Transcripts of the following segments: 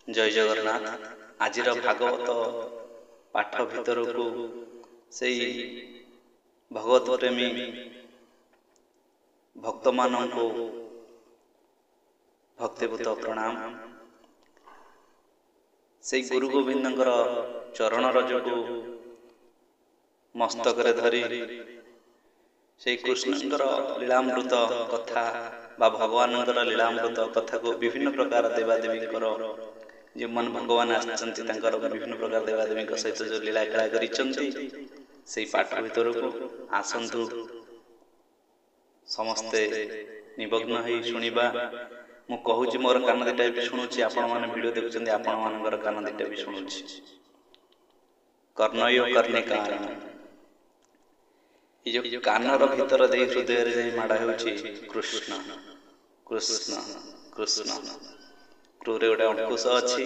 जय जगन्नाथ। आजिर भागवत पाठ भितर को से भगवत प्रेमी भक्त मान को भक्तिभूत प्रणाम। से गुरु गोविंद चरण रज को मस्तक धरी से कृष्ण लीलामृत कथा बा भगवान लीलामृत कथा को विभिन्न प्रकार देवादेवी जो मन भगवान आसर विभिन्न प्रकार देवादेवी सहित जो लीला खेला कर पाठ भीतर को आसतु समस्ते निमग्न हो शुणा। मु कहूँ मोर कान दीटा भी शुणुची, आपण मैंने वीडियो देखुं आपण मान कान दीटा भी शुणुची। कर्णयो कर्णे कारण ये जो कानर भीतर दे हृदय माड़ा हो कृष्ण कृष्ण कृष्ण। क्रूरे गोटे अंकुश अच्छी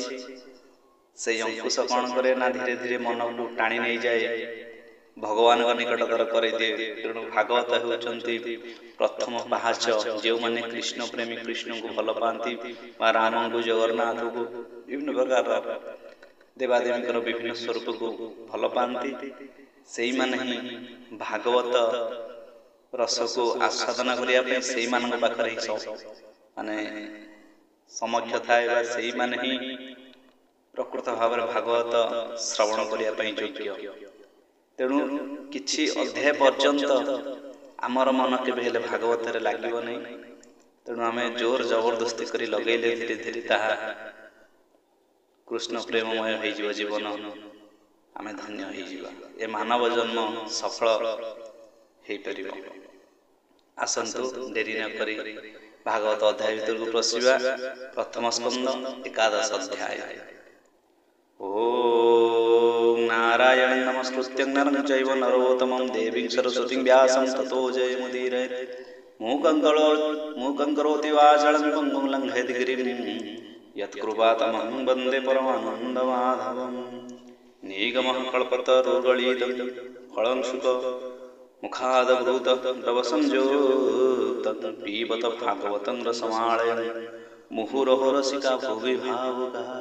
से अंकुश कौन करे ना धीरे धीरे मन को टाणी नहीं जाए, भगवान निकटतर कर दिए। तेणु भागवत होती प्रथम पाहाच जो मैंने कृष्ण प्रेमी कृष्ण को भल पाती राम को जगन्नाथ को विभिन्न प्रकार देवादेवी विभिन्न स्वरूप को भल पाती से माने ही भागवत रस को आस्वादन करने से पाखे माने समक्ष थाए से माने ही प्रकृत भाव में भागवत श्रवण करने योग्य। तेणु किछि अध्याय पर्यंत आमर मन के भागवत लगे नहीं। तेणु आम जोर जबरदस्ती कर लगेले धीरे धीरे ताहा कृष्ण प्रेममय हो जीवन, आम धन्य हो ए मानव जन्म सफल हो पार। आसतु डेरी न करी भागवत अध्याय भीतर को प्रसिवा। प्रथम स्कंद एकादश अध्याय। ओम नारायण नमस्कृत्य नरं चैव नरोत्तमं देवीं सरस्वतीं व्यासं ततो जयमुदीरयेत्। मूकं करोति वाचालं पङ्गुं लङ्घयति गिरिं यत्कृपातमहं वन्दे परमानन्दमाधवं। निगमः कल्पतरुगलितं फलं शुक मुखादभूत द्रवसंयोतं पीबत भागवतं रसमालयं मुहुरहो रसिका भुवि भावुकाः।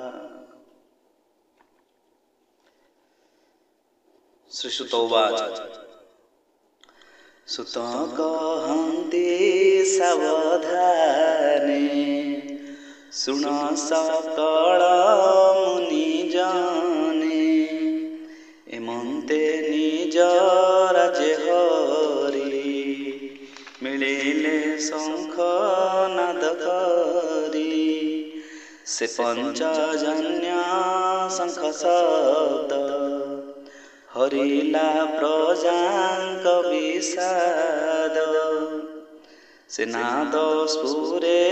श्रीसुत उवाच सुत कहन्ति सावधाने शृण सकल मुनिजने एमन्ते निज राज्य हरि मिलिले शंख नाद करी से पंचजन्य शंख शब्द हरिला प्रजांक विषाद से नाद स्फुरे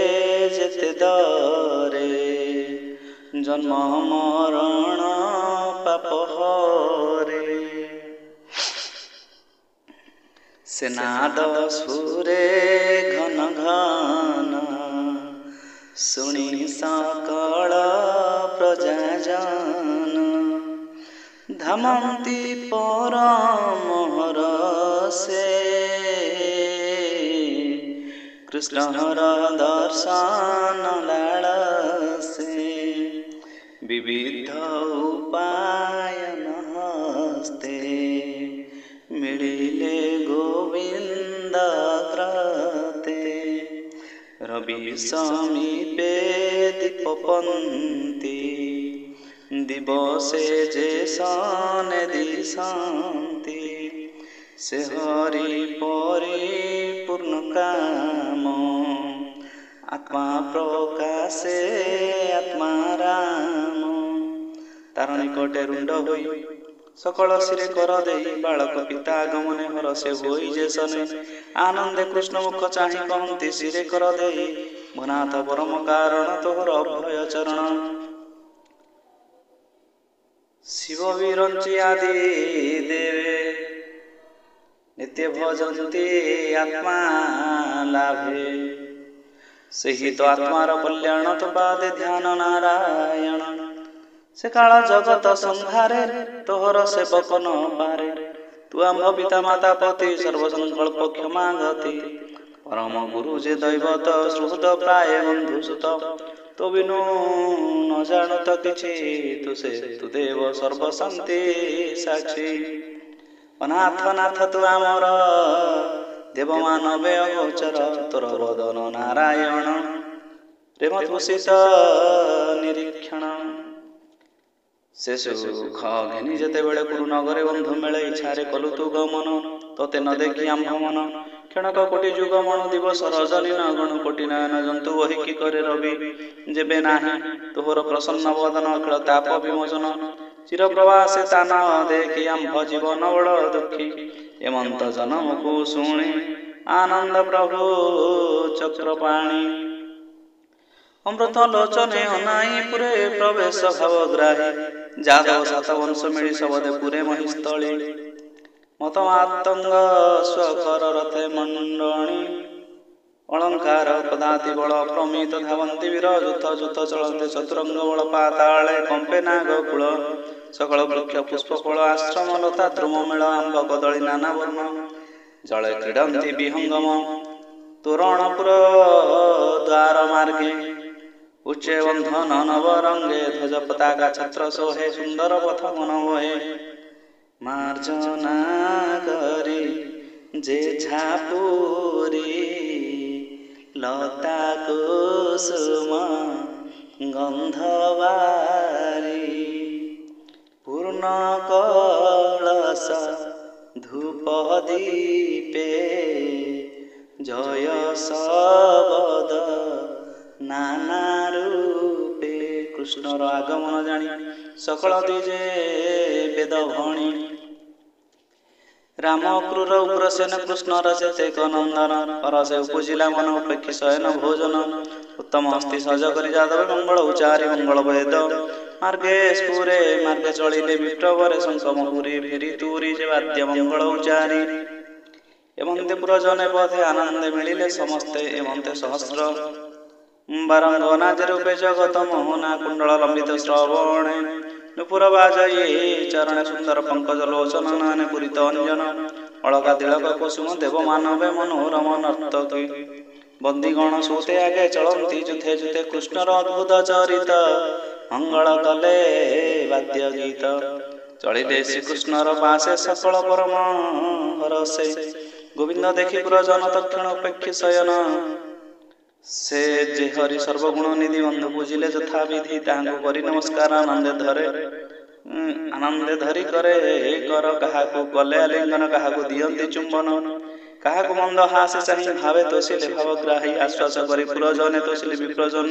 जेते दरे जन्म मरण पाप हरे। से नाद स्फुरे घन घन शुणी सकल प्रजा जन धमन्ति परम रसे कृष्णहर दर्शन लालसे विविध उपायन हस्ते मिलिले गोविंद कृते रवि समीपे दीपपन्ति दिवसे जे सन दिशन्ति से हरि परिपूर्ण काम आत्मा प्रकाशे आत्मा राम। तार निकटे रुंड होई सकल सिरे कर दे बालक पिता आगमने हरसे होई जे सने आनंदे कृष्ण मुख चाहि कहन्ति सिरे कर दे भनाथ परम कारण तोहर अभय चरण। शिव विरंची आदि देवे नित्य भजन्ति आत्मा लाभे से ही तो आत्मार कल्याण तो पादे ध्यान नारायण। से काल जगत संहारे तोहर सेवक न पारे तु आम पिता माता पति सर्वसंकल्प क्षमा गति परम गुरु जे दैवत सुहृद प्राय बंधु सुत तो बिनु न जानु तो किछि तुसे तु देव सर्वशांति साक्षी अनाथ नाथ तु आमर देव मानवे अगोचर तोर बदन नारायण प्रेम तुषित निरीक्षण से सुख घेनी जेते बेले कुरु नगरे बंधु मेले इच्छारे कलु तु गमन तोते न देखी आम्भ मन क्षणक कोटि जुग मन दिवस रजनी न गण कोटि नयन जंतु वही कि करे रवि जेबे नाही तोहर प्रसन्न वदन अखिल ताप विमोचन चिर प्रवासे तान देखी आम्भ जीवन बड़ दुखी एमंत जनम को शुणी आनंद प्रभु चक्रपाणी अमृत लोचने अनाई पुरे प्रवेश भावग्राही जादव सात वंश मिली सबदे पुरे महिस्थली मत मातंग स्वकर रथे मंडणी अलंकार पदाति बल प्रमित धावंती वीर जुत जुत चलते चतुरंग बल पाताले कंपे नाग कूल सकल वृक्ष पुष्प फल आश्रम लता द्रुम मेल आंब कदली नाना वर्ण जले क्रीडंती विहंगम तोरणपुर द्वार मार्गे उच्चे बंधन नवरंगे ध्वज पताका छत्र सोहे सुंदर पथ मन वहे मार्जना करी जे झापुरी लता कुसुम गंधवारी पूर्ण कलश धूप दीपे जय शबद नाना रूपे कृष्णर आगमन जानी सकल द्विजे वेद भणी राम क्रूर उग्रसेन कृष्णर चेतेक नंदन परसे उपजिला मन उपेक्षी शयन भोजन उत्तम हस्ती सज करी जादव मंगल उचारी मंगल वेद मार्गे स्फुरे मार्गे चलिले विप्रवरे शंखमहुरी फेरी तूरी जे वाद्य मंगल उचारी एमंते पुरजने पथे आनंद मिलिले समस्ते एमंते सहस्र बारंगना रूपे जगत मोहना कुंडल लंबित श्रवणे नुपुर बाजये चरण सुंदर पंकज लोचन नाने पुरित अंजन अलका तिलक कुसुम देव मानवे मनोरम नर्तकी बंदीगण सूते आगे चलती जुथे जुथे कृष्णर अद्भुत चरित मंगल कले वाद्य गीत चलिले श्रीकृष्णर पासे सकल परम हरसे गोविंद देखी पुरजन तक्षण उपेक्षी शयन से जे हरि सर्वगुण निधि बंधु पूजिले यथा विधि तांको करी नमस्कार आनंदे धरी करे कर काहाकु कले आलिंगन काहाकु दियंती चुंबन काहाकु मंद हासे चाहि भावे तोषिले भावग्राही आश्वास करी पुरजने तोषिले विप्रजन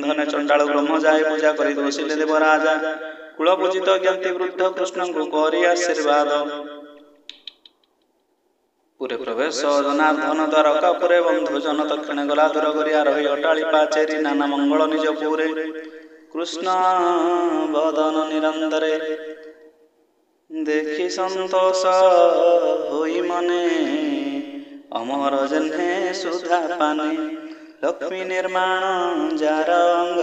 धने चंडाल ब्रह्म जाय पूजा करी तोषिले देवराजा कुल पूजित ज्ञाति वृद्ध कृष्ण को करी आशीर्वाद पुरे प्रवेश जनार्दन द्वारका पुरे बंधु जन तक्षण गला दूर करिया रही अटाली पाचेरी नाना मंगल निज पुरे कृष्ण बदन निरंतरे देखी संतोष होई मने अमर जन्हे सुधा पाने लक्ष्मी निर्माण जार अंग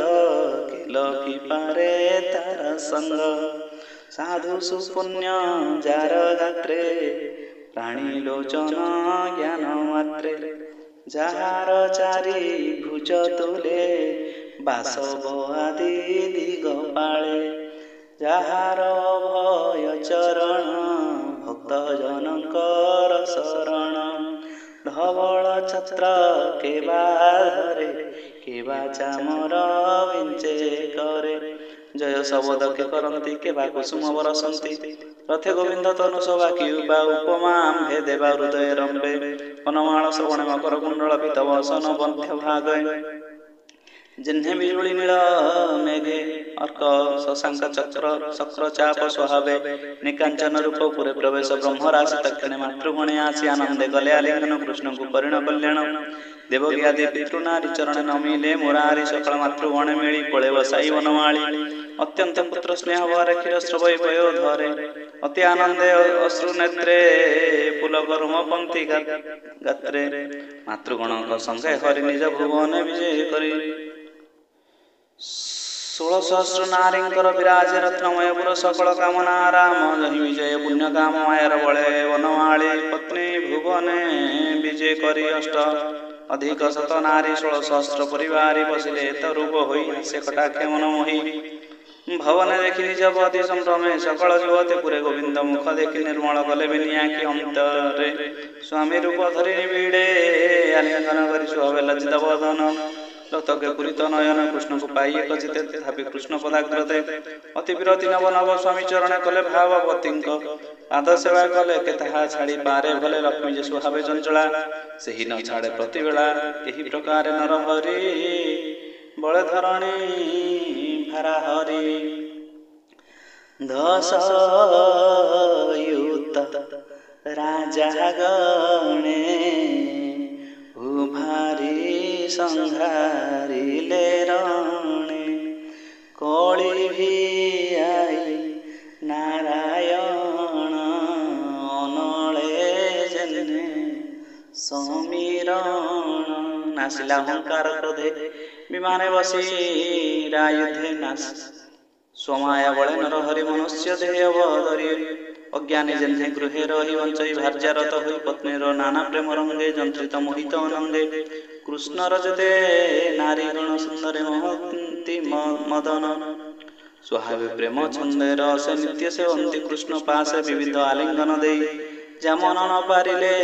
लखी पारे तार संग साधु सुपुण्य जार गात्रे प्राणी लोचन ज्ञान मात्रे जार चारि भुज तुले बासव आदि दिगपाळे जार भय चरण भक्त जनकर शरण धवल छत्र केबा धरे केबा चामर विंचे करे जय शबद के करंती केबा कुसुम बरसंती रथे गोविंद तनु सभा किबा उपमा आम्भे देवा हृदय रंबे वनमाल श्रवण मकर कुंडल पित वसन बंध्य भागे जिन्हे बिजुली नील मेघे अर्क शशांक चक्र चक्र चाप स्वभावे निकांचन रूप पुरे प्रवेश ब्रह्म राशि तक्षणे मातृगणे आसी आनंदे गले आलिंगन कृष्ण को परिण कल्याण देवकी आदि पितृनारी चरण नमिले मुरारी सकल मातृगणे मिली कोले बसाई वनमाली अत्यंत पुत्र स्नेह भरे क्षीर स्रवै पयो धरे अति आनंदे अश्रु नेत्रे पुलक रुम पंक्ति गात्रे मातृगण संगे हरि निज भुवन विजय करी 16 सहस्र नारींकर विराजे रत्नमय पुर सकल कामना राम जहि विजय पुण्य काम मायर बळे वनमाली पत्नी भुवने विजय करी अष्ट अधिक शत नारी 16 सहस्र परिवारी बसिले एत रूप होई से कटाक्षे मन मोही भवन देखि निज पति संभ्रमे सकल युवती पुरे गोविंद मुख देखि निर्मल कले बिनिया कि अंतरे स्वामी रूप धरि निबिड़े आलिंगन करि सुहावे लज्जित बदन लतके पुरित नयन कृष्ण को पाई एक चिते तथापि कृष्ण पदाग्रते अति विरति नव नव स्वामी चरण कले भाववतींक पाद सेवा कले के ताहा छाड़ी पारे भले लक्ष्मी जे सुहावे चंचला सेही न छाड़े प्रतिवेला एही प्रकार नर हरि बळे धरणी भारा हरि दशयुत राजा गणे उभारी संहारिले रणे कଳି भी आई नारायण अनळे जने समीरण नासिला अहंकार क्रोधे विमाने बसी रायुधे नास स्वमाया बळे नर हरि मनुष्य देह अवधरी अज्ञानी जन्हे गृहे रही वंचई भार्यारत होई पत्नीर नाना प्रेम रंगे जंत्रित मोहित अनंगे कृष्ण रजते नारी गण सुंदरे महंती मदन स्वाभाविक प्रेम छंदे रस नित्य से अंति कृष्ण पासे विविध आलिंगन दे जामन न पारिले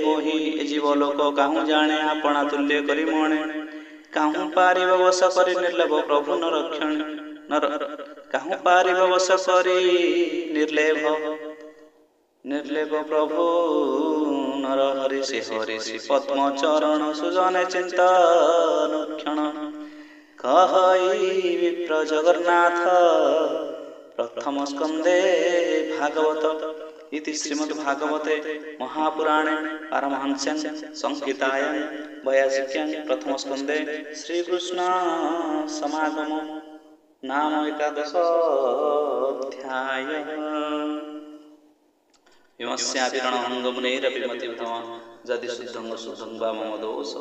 मोहि जीव लोक काहू जाने आपना तुल्य करी मणे काहू पारिब वश करी निर्लभ प्रभु न रक्षण नर काहू पारिब वश करी निर्लेभ प्रभु नर हरि श्री पद्म चरण सुजने चिंतन क्षण कहई विप्र जगन्नाथ प्रथम स्कंदे भागवत इति श्रीमद्भागवते महापुराणे पारमहंस्यां संहितायां 82 प्रथम स्कंदे श्रीकृष्ण समागम नाम 11 अध्याय विमस्यापिरणं गमनेरपि मतिभ्रम यदि शुद्धं वा मम दोष